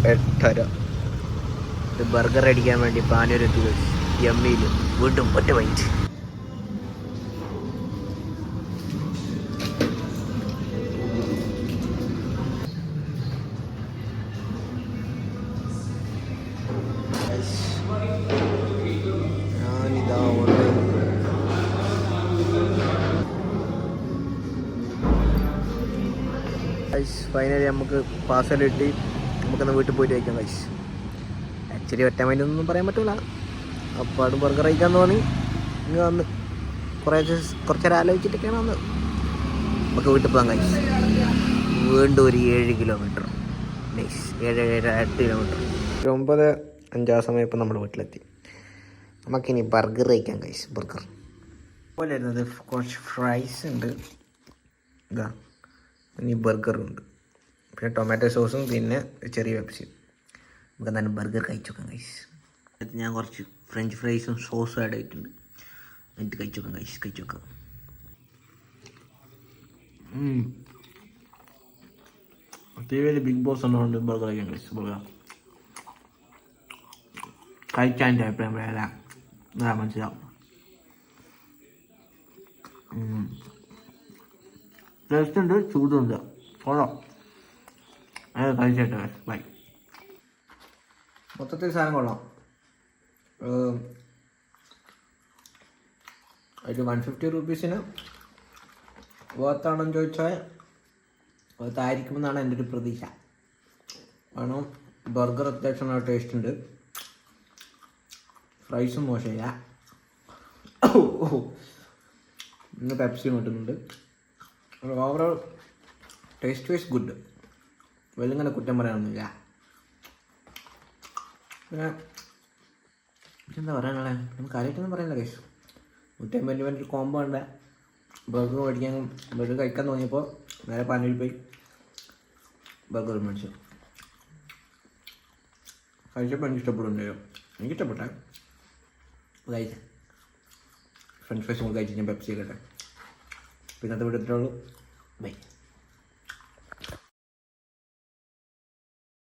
8:30. Burger അടിക്കാൻ വേണ്ടി പാനൂരെത്തി എമ്മിയിൽ വീണ്ടും ഒറ്റ വൈറ്റ്. ഞാനിതാ ഫൈനലി നമുക്ക് പാർസൽ കിട്ടി. നമുക്കൊന്ന് വീട്ടിൽ പോയിട്ട് കഴിക്കാം ഗൈസ്. ആക്ച്വലി ഒറ്റ മൈനൊന്നും പറയാൻ പറ്റില്ല. അപ്പോൾ അത് ബർഗർ കഴിക്കാൻ തോന്നി ഇങ്ങ് വന്ന് കുറച്ചേരം ആലോചിച്ചിട്ടൊക്കെയാണ് വന്നത്. നമുക്ക് വീട്ടിൽ പോകാം ഗൈസ്. വീണ്ടും ഒരു 7 കിലോമീറ്റർ നൈസ് 7-8 കിലോമീറ്റർ. 9:05 സമയം ഇപ്പം നമ്മൾ വീട്ടിലെത്തി. നമുക്കിനി ബർഗർ കഴിക്കാം ഗൈസ്. ബർഗർ പോലെ വരുന്നത് കുറച്ച് ഫ്രൈസ് ഉണ്ട്, ഇതാ ഇനി ബർഗറുണ്ട്, പിന്നെ ടൊമാറ്റോ സോസും പിന്നെ ചെറിയ പെപ്സിയും. നമുക്ക് എന്തായാലും ബർഗർ കഴിച്ചു നോക്കാം ഗൈസ്. ഞാൻ കുറച്ച് ഫ്രഞ്ച് ഫ്രൈസും സോസും ആഡ് ആയിട്ടുണ്ട്. എന്നിട്ട് കഴിച്ചു നോക്കാം ഗൈസ്. കഴിച്ചു നോക്കാം. ടി വിയിൽ ബിഗ് ബോസ് ഉള്ളതുകൊണ്ട് ബർഗർ കഴിക്കാം ഗൈസ്. ബർഗർ കഴിക്കാൻ അഭിപ്രായം പറയാല്ല, മനസ്സിലാവും. ടേസ്റ്റ് ഉണ്ട്, ചൂടുണ്ട്. കൊള്ളാം. അത് കഴിച്ചേട്ടെ ബൈ. മൊത്തത്തിൽ സാധനം കൊള്ളാം. ഒരു 150 രൂപീസിന് വർത്താണെന്ന് ചോദിച്ചാൽ വർത്തായിരിക്കുമെന്നാണ് എൻ്റെ ഒരു പ്രതീക്ഷ. കാരണം ബർഗർ അത്യാവശ്യം നല്ല ടേസ്റ്റ് ഉണ്ട്, ഫ്രൈസും മോശമില്ല, ഇന്ന് പെപ്സിയും കിട്ടുന്നുണ്ട്. Overall taste wise good. വലിങ്ങനെ കുറ്റം പറയാനൊന്നുമില്ല. പിന്നെ എന്താ പറയാനുള്ളത്, നമുക്ക് കാര്യമായിട്ടൊന്നും പറയാനില്ല കേസ്. 150 വേണ്ടി ഒരു കോംബോ ഉണ്ട്. ബർഗർ മേടിക്കാൻ ബർഗർ കഴിക്കാൻ തോന്നിയപ്പോൾ നേരെ പാനൂരിൽ പോയി ബർഗർ മേടിച്ചു. കഴിച്ചപ്പോൾ എനിക്ക് ഇഷ്ടപ്പെടുന്നുണ്ടോ? എനിക്കിഷ്ടപ്പെട്ടെ കഴിച്ച ഫ്രഞ്ച് ഫ്രൈസ് നമുക്ക് കഴിച്ച് ഞാൻ പെപ്സി കേട്ടെ. പിന്നത്തെ വീട്ടിലുള്ളൂ. ബൈ.